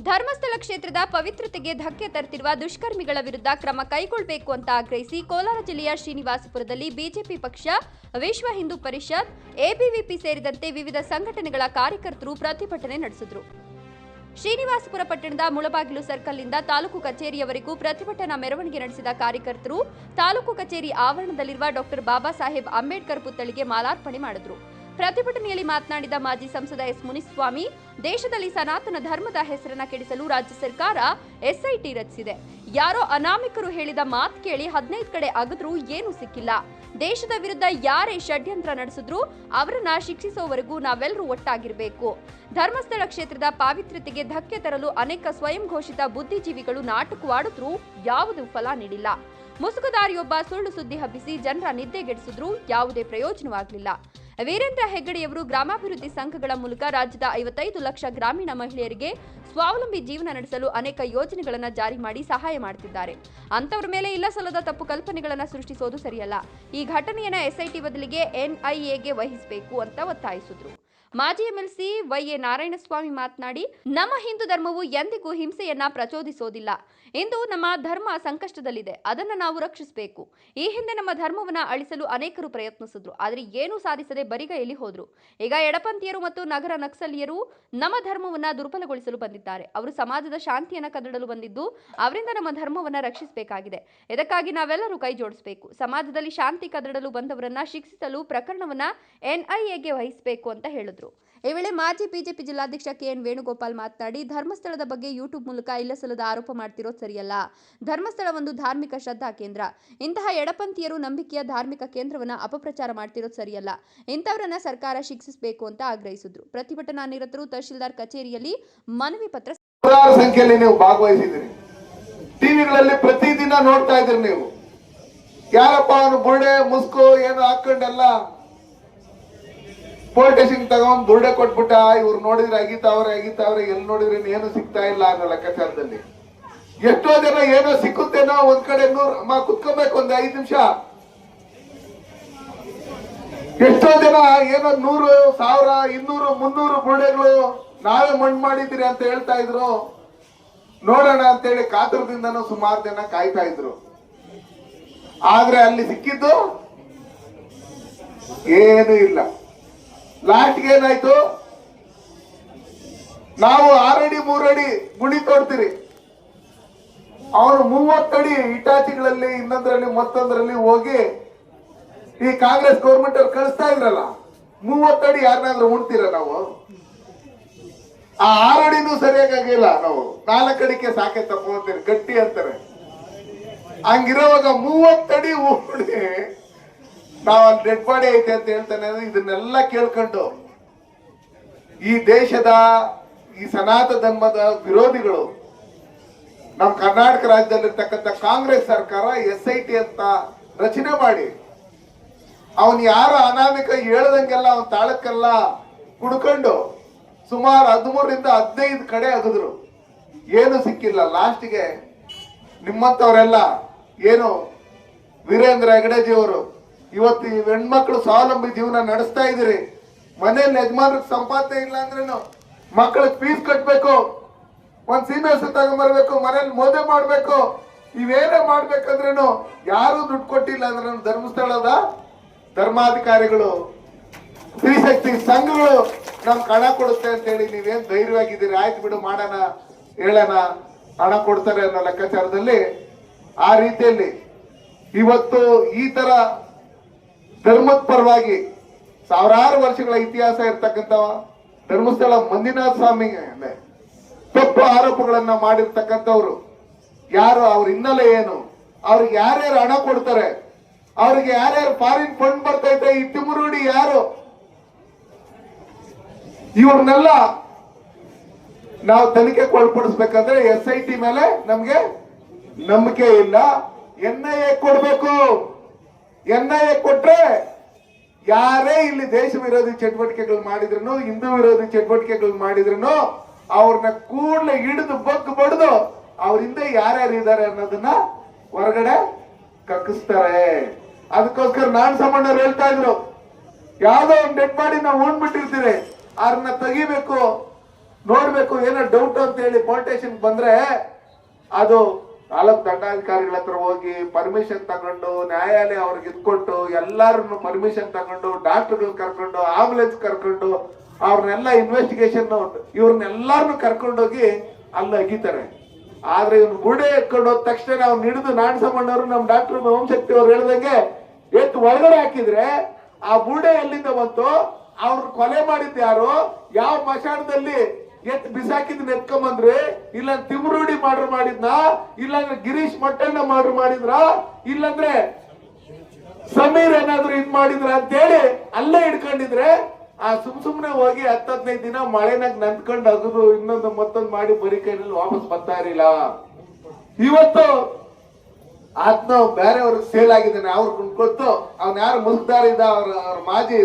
ಧರ್ಮಸ್ಥಳ ಕ್ಷೇತ್ರದ ಪವಿತ್ರತೆಗೆ ಧಕ್ಕೆ ತರುತ್ತಿರುವ ದುಷ್ಕರ್ಮಿಗಳ ವಿರುದ್ಧ ಕ್ರಮ ಕೈಗೊಳ್ಳಬೇಕು ಅಂತ ಆಗ್ರಹಿಸಿ ಕೋಲಾರ ಜಿಲ್ಲೆಯ ಶ್ರೀನಿವಾಸಪುರದಲ್ಲಿ ಬಿಜೆಪಿ ಪಕ್ಷ, ವಿಶ್ವ ಹಿಂದೂ ಪರಿಷತ್, ಎಬಿವಿಪಿ ಸೇರಿದಂತೆ ವಿವಿಧ ಸಂಘಟನೆಗಳ ಕಾರ್ಯಕರ್ತರು ಪ್ರತಿಭಟನೆ ನಡೆಸಿದರು. ಶ್ರೀನಿವಾಸಪುರ ಪಟ್ಟಣದ ಮುಳಬಾಗಿಲು ಸರ್ಕಲ್ನಿಂದ ತಾಲೂಕು ಕಚೇರಿಯವರೆಗೂ ಪ್ರತಿಭಟನಾ ಮೆರವಣಿಗೆ ನಡೆಸಿದ ಕಾರ್ಯಕರ್ತರು ತಾಲೂಕು ಕಚೇರಿ ಆವರಣದಲ್ಲಿರುವ ಡಾಕ್ಟರ್ ಬಾಬಾ ಸಾಹೇಬ್ ಅಂಬೇಡ್ಕರ್ ಪುತ್ಥಳಿಗೆ ಮಾಲಾರ್ಪಣೆ ಮಾಡಿದರು. ಪ್ರತಿಭಟನೆಯಲ್ಲಿ ಮಾತನಾಡಿದ ಮಾಜಿ ಸಂಸದ ಎಸ್ ಮುನಿಸ್ವಾಮಿ, ದೇಶದಲ್ಲಿ ಸನಾತನ ಧರ್ಮದ ಹೆಸರನ್ನ ಕೆಡಿಸಲು ರಾಜ್ಯ ಸರ್ಕಾರ ಎಸ್ಐಟಿ ರಚಿಸಿದೆ. ಯಾರೋ ಅನಾಮಿಕರು ಹೇಳಿದ ಮಾತು ಕೇಳಿ 15 ಕಡೆ ಅಗದ್ರೂ ಏನೂ ಸಿಕ್ಕಿಲ್ಲ. ದೇಶದ ವಿರುದ್ಧ ಯಾರೇ ಷಡ್ಯಂತ್ರ ನಡೆಸಿದ್ರು ಅವರನ್ನ ಶಿಕ್ಷಿಸುವವರೆಗೂ ನಾವೆಲ್ಲರೂ ಒಟ್ಟಾಗಿರಬೇಕು. ಧರ್ಮಸ್ಥಳ ಕ್ಷೇತ್ರದ ಪಾವಿತ್ರ್ಯತೆಗೆ ಧಕ್ಕೆ ತರಲು ಅನೇಕ ಸ್ವಯಂ ಘೋಷಿತ ಬುದ್ಧಿಜೀವಿಗಳು ನಾಟಕವಾಡಿದ್ರೂ ಯಾವುದೂ ಫಲ ನೀಡಿಲ್ಲ. ಮುಸುಕುದಾರಿಯೊಬ್ಬ ಸುಳ್ಳು ಸುದ್ದಿ ಹಬ್ಬಿಸಿ ಜನರ ನಿದ್ದೆಗೆಡಿಸಿದ್ರೂ ಯಾವುದೇ ಪ್ರಯೋಜನವಾಗಲಿಲ್ಲ. ವೀರೇಂದ್ರ ಹೆಗ್ಗಡೆಯವರು ಗ್ರಾಮಾಭಿವೃದ್ಧಿ ಸಂಘಗಳ ಮೂಲಕ ರಾಜ್ಯದ 55 ಲಕ್ಷ ಗ್ರಾಮೀಣ ಮಹಿಳೆಯರಿಗೆ ಸ್ವಾವಲಂಬಿ ಜೀವನ ನಡೆಸಲು ಅನೇಕ ಯೋಜನೆಗಳನ್ನು ಜಾರಿ ಮಾಡಿ ಸಹಾಯ ಮಾಡುತ್ತಿದ್ದಾರೆ. ಅಂತವರ ಮೇಲೆ ಇಲ್ಲಸಲ್ಲದ ತಪ್ಪು ಕಲ್ಪನೆಗಳನ್ನು ಸೃಷ್ಟಿಸೋದು ಸರಿಯಲ್ಲ. ಈ ಘಟನೆಯನ್ನು ಎಸ್ಐಟಿ ಬದಲಿಗೆ ಎನ್ಐಎಗೆ ವಹಿಸಬೇಕು ಅಂತ ಒತ್ತಾಯಿಸಿದರು. ಮಾಜಿ ಎಂಎಲ್ಸಿ ವೈಎ ನಾರಾಯಣಸ್ವಾಮಿ ಮಾತನಾಡಿ, ನಮ್ಮ ಹಿಂದೂ ಧರ್ಮವು ಎಂದಿಗೂ ಹಿಂಸೆಯನ್ನ ಪ್ರಚೋದಿಸೋದಿಲ್ಲ. ಇಂದು ನಮ್ಮ ಧರ್ಮ ಸಂಕಷ್ಟದಲ್ಲಿದೆ, ಅದನ್ನು ನಾವು ರಕ್ಷಿಸಬೇಕು. ಈ ಹಿಂದೆ ನಮ್ಮ ಧರ್ಮವನ್ನ ಅಳಿಸಲು ಅನೇಕರು ಪ್ರಯತ್ನಿಸಿದ್ರು, ಆದರೆ ಏನೂ ಸಾಧಿಸದೆ ಬರಿಗೈಯಲ್ಲಿ ಹೋದ್ರು. ಈಗ ಎಡಪಂಥೀಯರು ಮತ್ತು ನಗರ ನಕ್ಸಲೀಯರು ನಮ್ಮ ಧರ್ಮವನ್ನ ದುರ್ಬಲಗೊಳಿಸಲು ಬಂದಿದ್ದಾರೆ. ಅವರು ಸಮಾಜದ ಶಾಂತಿಯನ್ನ ಕದಡಲು ಬಂದಿದ್ದು, ಅವರಿಂದ ನಮ್ಮ ಧರ್ಮವನ್ನ ರಕ್ಷಿಸಬೇಕಾಗಿದೆ. ಇದಕ್ಕಾಗಿ ನಾವೆಲ್ಲರೂ ಕೈ ಜೋಡಿಸಬೇಕು. ಸಮಾಜದಲ್ಲಿ ಶಾಂತಿ ಕದಡಲು ಬಂದವರನ್ನ ಶಿಕ್ಷಿಸಲು ಪ್ರಕರಣವನ್ನ ಎನ್ಐಎಗೆ ವಹಿಸಬೇಕು ಅಂತ ಹೇಳಿದ್ರು. ಈ ವೇಳೆ ಮಾಜಿ ಬಿಜೆಪಿ ಜಿಲ್ಲಾಧ್ಯಕ್ಷ ಕೆಎನ್ ವೇಣುಗೋಪಾಲ್ ಮಾತನಾಡಿ, ಧರ್ಮಸ್ಥಳದ ಬಗ್ಗೆ ಯೂಟ್ಯೂಬ್ ಮೂಲಕ ಇಲ್ಲಸಲ್ಲದ ಆರೋಪ ಮಾಡ್ತಿರೋದು ಸರಿಯಲ್ಲ. ಧರ್ಮಸ್ಥಳ ಒಂದು ಧಾರ್ಮಿಕ ಶ್ರದ್ಧಾ ಕೇಂದ್ರ. ಇಂತಹ ಎಡಪಂಥೀಯರು ನಂಬಿಕೆಯ ಧಾರ್ಮಿಕ ಕೇಂದ್ರವನ್ನ ಅಪಪ್ರಚಾರ ಮಾಡ್ತಿರೋದು ಸರಿಯಲ್ಲ. ಇಂಥವರನ್ನ ಸರ್ಕಾರ ಶಿಕ್ಷಿಸಬೇಕು ಅಂತ ಆಗ್ರಹಿಸಿದ್ರು. ಪ್ರತಿಭಟನಾ ನಿರತರು ತಹಶೀಲ್ದಾರ್ ಕಚೇರಿಯಲ್ಲಿ ಮನವಿ ಪತ್ರ ಸಂಖ್ಯೆಯಲ್ಲಿ ನೀವು ಭಾಗವಹಿಸಿದಿರಿ. ಟಿವಿಗಳಲ್ಲಿ ಪ್ರತಿದಿನ ನೋಡ್ತಾ ಇದ್ರಿ. ನೀವು ಯಾರಪ್ಪ ಅವನು ಬುರ್ಡೆ ಮುಸ್ಕು ಏನು ಹಾಕೊಂಡೆಲ್ಲ ಪೊಲೀಸ್ ಸ್ಟೇಷನ್ ತಗೊಂಡ್ ಬುರ್ಡೆ ಕೊಟ್ಬಿಟ್ಟ, ಇವ್ರು ನೋಡಿದ್ರೆ ಅಗಿತಾವ್ರೆ ಎಲ್ಲಿ ನೋಡಿದ್ರೆ ಏನು ಸಿಗ್ತಾ ಇಲ್ಲ ಅನ್ನೋ ಲೆಕ್ಕಾಚಾರದಲ್ಲಿ ಎಷ್ಟೋ ಜನ ಏನೋ ಸಿಕ್ಕುತ್ತೇನೋ ಒಂದ್ ಕಡೆ ಅಮ್ಮ ಕುತ್ಕೋಬೇಕು ಒಂದ್ 5 ನಿಮಿಷ. ಎಷ್ಟೋ ಜನ ಏನೋ 100, 1000, 200, 300 ಬುರ್ಡೆಗಳು ನಾವೇ ಮಣ್ಣು ಮಾಡಿದಿರಿ ಅಂತ ಹೇಳ್ತಾ ಇದ್ರು. ನೋಡೋಣ ಅಂತೇಳಿ ಕಾತುರದಿಂದನೂ ಸುಮಾರು ಜನ ಕಾಯ್ತಾ ಇದ್ರು. ಆದ್ರೆ ಅಲ್ಲಿ ಸಿಕ್ಕಿದ್ದು ಏನು ಇಲ್ಲ. ಲಾಸ್ಟ್ಗೆ ಏನಾಯ್ತು, ನಾವು 6 ಅಡಿ 3 ಅಡಿ ಗುಣಿ ತೋಡ್ತೀರಿ, ಅವನು 30 ಅಡಿ ಇಟಾಚಿಗಳಲ್ಲಿ ಇನ್ನೊಂದ್ರಲ್ಲಿ ಮತ್ತೊಂದರಲ್ಲಿ ಹೋಗಿ ಈ ಕಾಂಗ್ರೆಸ್ ಗೌರ್ಮೆಂಟ್ ಅವ್ರು ಕಳಿಸ್ತಾ ಇದ್ರಲ್ಲ, 30 ಅಡಿ ಯಾರನ್ನಾದ್ರೂ ಉಣ್ತೀರ ನಾವು? ಆ 6 ಅಡಿನೂ ಸರಿಯಾಗಿಲ್ಲ. ನಾವು 4 ಅಡಿಕೆ ಸಾಕೆ ತಪ್ಪೋತೀರಿ, ಗಟ್ಟಿ ಅಂತಾರೆ. ಹಂಗಿರೋವಾಗ 30 ಅಡಿ ಉಂಡಿ ನಾವು ಅಲ್ಲಿ ಡೆಡ್ ಬಾಡಿ ಐತೆ ಅಂತ ಹೇಳ್ತಾನೆ. ಇದನ್ನೆಲ್ಲ ಕೇಳ್ಕೊಂಡು ಈ ದೇಶದ ಈ ಸನಾತನ ಧರ್ಮದ ವಿರೋಧಿಗಳು ನಮ್ಮ ಕರ್ನಾಟಕ ರಾಜ್ಯದಲ್ಲಿರ್ತಕ್ಕಂಥ ಕಾಂಗ್ರೆಸ್ ಸರ್ಕಾರ SIT ಅಂತ ರಚನೆ ಮಾಡಿ ಅವನ್ ಯಾರು ಅನಾಮಿಕ ಹೇಳ್ದಂಗೆಲ್ಲ ಅವನ್ ತಾಳಕ್ಕೆಲ್ಲ ಕುಡ್ಕೊಂಡು ಸುಮಾರು 13ರಿಂದ 15 ಕಡೆ ಅಗದ್ರು. ಏನು ಸಿಕ್ಕಿಲ್ಲ. ಲಾಸ್ಟ್ಗೆ ನಿಮ್ಮಂತವರೆಲ್ಲ ಏನು ವೀರೇಂದ್ರ ಹೆಗಡೆಜಿಯವರು ಇವತ್ತು ಈ ಹೆಣ್ಮಕ್ಳು ಸ್ವಾವಲಂಬಿ ಜೀವನ ನಡೆಸ್ತಾ ಇದ್ದೀರಿ. ಮನೇಲಿ ಯಜಮಾನ್ರಿಗೆ ಸಂಪಾದನೆ ಇಲ್ಲ ಅಂದ್ರೇನು, ಮಕ್ಕಳಿಗೆ ಫೀಸ್ ಕಟ್ಬೇಕು, ಒಂದ್ ಸೀಮೆ ಹಸು ತಗೊಂಡ್ಬರ್ಬೇಕು, ಮನೇಲಿ ಮೋದೆ ಮಾಡ್ಬೇಕು, ಇವೇನೇ ಮಾಡ್ಬೇಕಂದ್ರೇನು ಯಾರು ದುಡ್ಡು ಕೊಟ್ಟಿಲ್ಲ ಅಂದ್ರೆ ಧರ್ಮಸ್ಥಳದ ಧರ್ಮಾಧಿಕಾರಿಗಳು, ಸ್ತ್ರೀಶಕ್ತಿ ಸಂಘಗಳು ನಮ್ಗೆ ಹಣ ಕೊಡುತ್ತೆ ಅಂತ ಹೇಳಿ ನೀವೇನ್ ಧೈರ್ಯವಾಗಿದ್ದೀರಿ. ಆಯ್ತು ಬಿಡು, ಮಾಡೋಣ, ಹೇಳೋಣ, ಹಣ ಕೊಡ್ತಾರೆ ಅನ್ನೋ ಲೆಕ್ಕಾಚಾರದಲ್ಲಿ ಆ ರೀತಿಯಲ್ಲಿ ಇವತ್ತು ಈ ತರ ಧರ್ಮದ ಪರವಾಗಿ ಸಾವಿರಾರು ವರ್ಷಗಳ ಇತಿಹಾಸ ಇರ್ತಕ್ಕಂಥ ಧರ್ಮಸ್ಥಳ ಮಂಜುನಾಥ ಸ್ವಾಮಿ ತಪ್ಪು ಆರೋಪಗಳನ್ನ ಮಾಡಿರ್ತಕ್ಕಂಥವ್ರು ಯಾರು, ಅವ್ರ ಹಿನ್ನೆಲೆ ಏನು, ಅವ್ರಿಗೆ ಯಾರ್ಯಾರು ಹಣ ಕೊಡ್ತಾರೆ, ಅವ್ರಿಗೆ ಯಾರ್ಯಾರು ಫಾರಿನ್ ಫಂಡ್ ಬರ್ತೈತೆ, ಈ ತಿಮುರುಡಿ ಯಾರು, ಇವ್ರನ್ನೆಲ್ಲ ನಾವು ತನಿಖೆಗೆ ಒಳಪಡಿಸ್ಬೇಕಂದ್ರೆ SIT ಮೇಲೆ ನಮ್ಗೆ ನಂಬಿಕೆ ಇಲ್ಲ. NIA ಕೊಡ್ಬೇಕು. NIA ಕೊಟ್ರೆ ಯಾರೇ ಇಲ್ಲಿ ದೇಶ ವಿರೋಧಿ ಚಟುವಟಿಕೆಗಳು ಮಾಡಿದ್ರು, ಹಿಂದೂ ವಿರೋಧಿ ಚಟುವಟಿಕೆಗಳು ಮಾಡಿದ್ರು ಅವ್ರನ್ನ ಕೂಡಲೇ ಹಿಡಿದು ಬಗ್ಗು ಬಡ್ದು ಅವ್ರ ಹಿಂದೆ ಯಾರ್ಯಾರು ಇದ್ದಾರೆ ಅನ್ನೋದನ್ನ ಹೊರಗಡೆ ಕಕ್ಕಿಸ್ತಾರೆ. ಅದಕ್ಕೋಸ್ಕರ ನಾನ್ ಸಾಮಾನ್ಯರು ಹೇಳ್ತಾ ಇದ್ರು, ಯಾವ್ದೋ ಒಂದು ಡೆಡ್ ಬಾಡಿ ನಾವು ಉಣ್ಬಿಟ್ಟಿರ್ತೀರಿ, ಅವ್ರನ್ನ ತೆಗಿಬೇಕು, ನೋಡ್ಬೇಕು. ಏನೋ ಡೌಟ್ ಅಂತ ಹೇಳಿ ಪೊಲಿಟೇಷನ್ ಬಂದ್ರೆ ಅದು ತಾಲೂಕ್ ದಂಡಾಧಿಕಾರಿಗಳ ಹತ್ರ ಹೋಗಿ ಪರ್ಮಿಷನ್ ತಗೊಂಡು ನ್ಯಾಯಾಲಯ ಅವ್ರಿಗೆ ಇದ್ಕೊಟ್ಟು ಎಲ್ಲಾರನ್ನು ಪರ್ಮಿಷನ್ ತಗೊಂಡು ಡಾಕ್ಟರ್ಗಳು ಕರ್ಕೊಂಡು ಆಂಬುಲೆನ್ಸ್ ಕರ್ಕೊಂಡು ಅವ್ರನ್ನೆಲ್ಲ ಇನ್ವೆಸ್ಟಿಗೇಷನ್ ಇವ್ರನ್ನೆಲ್ಲಾರನ್ನು ಕರ್ಕೊಂಡೋಗಿ ಅಲ್ಲಿ ಅಗಿತಾರೆ. ಆದ್ರೆ ಇವ್ನು ಬುಡೆ ಎತ್ಕೊಂಡು ಹೋದ ತಕ್ಷಣ ಅವ್ನು ಹಿಡಿದು ನಾಡಸಮ್ಮಣ್ಣವರು ನಮ್ ಡಾಕ್ಟರ್ ಓಂಶಕ್ತಿ ಅವ್ರು ಹೇಳ್ದಂಗೆ ಎತ್ತು ಒಳಗಡೆ ಹಾಕಿದ್ರೆ ಆ ಬುಡೆ ಎಲ್ಲಿಂದ ಬಂತು, ಅವ್ರು ಕೊಲೆ ಮಾಡಿದ್ದು ಯಾರು, ಯಾವ ಮಶಾಣದಲ್ಲಿ ಎತ್ ಬಿಸಾಕಿದ್ ಎತ್ಕೊಂಬಂದ್ರಿ, ಇಲ್ಲ ತಿಮ್ರೂಡಿ ಮರ್ಡರ್ ಮಾಡಿದ್ನ, ಇಲ್ಲಾಂದ್ರೆ ಗಿರೀಶ್ ಮಟ್ಟಣ್ಣ ಮರ್ಡರ್ ಮಾಡಿದ್ರ, ಇಲ್ಲಾಂದ್ರೆ ಸಮೀರ್ ಏನಾದ್ರು ಇದ್ ಮಾಡಿದ್ರ ಅಂತೇಳಿ ಅಲ್ಲೇ ಹಿಡ್ಕೊಂಡಿದ್ರೆ ಆ ಸುಮ್ನೆ ಹೋಗಿ 10-15 ದಿನ ಮಳೆನಾಗ ನಂದ್ಕೊಂಡು ಅಗದು ಇನ್ನೊಂದು ಮತ್ತೊಂದು ಮಾಡಿ ಬರೀ ಕೈನಲ್ಲಿ ವಾಪಸ್ ಬರ್ತಾ ಇರಲಿಲ್ಲ. ಇವತ್ತು ಆತ್ಮ ಬೇರೆಯವ್ರಿಗೆ ಸೇಲ್ ಆಗಿದ್ದಾನೆ, ಅವ್ರಿಗೆ ಗೊತ್ತು. ಅವ್ನ ಯಾರು ಮುಸ್ದಾರಿದ್ದ ಅವ್ರ ಮಾಜಿ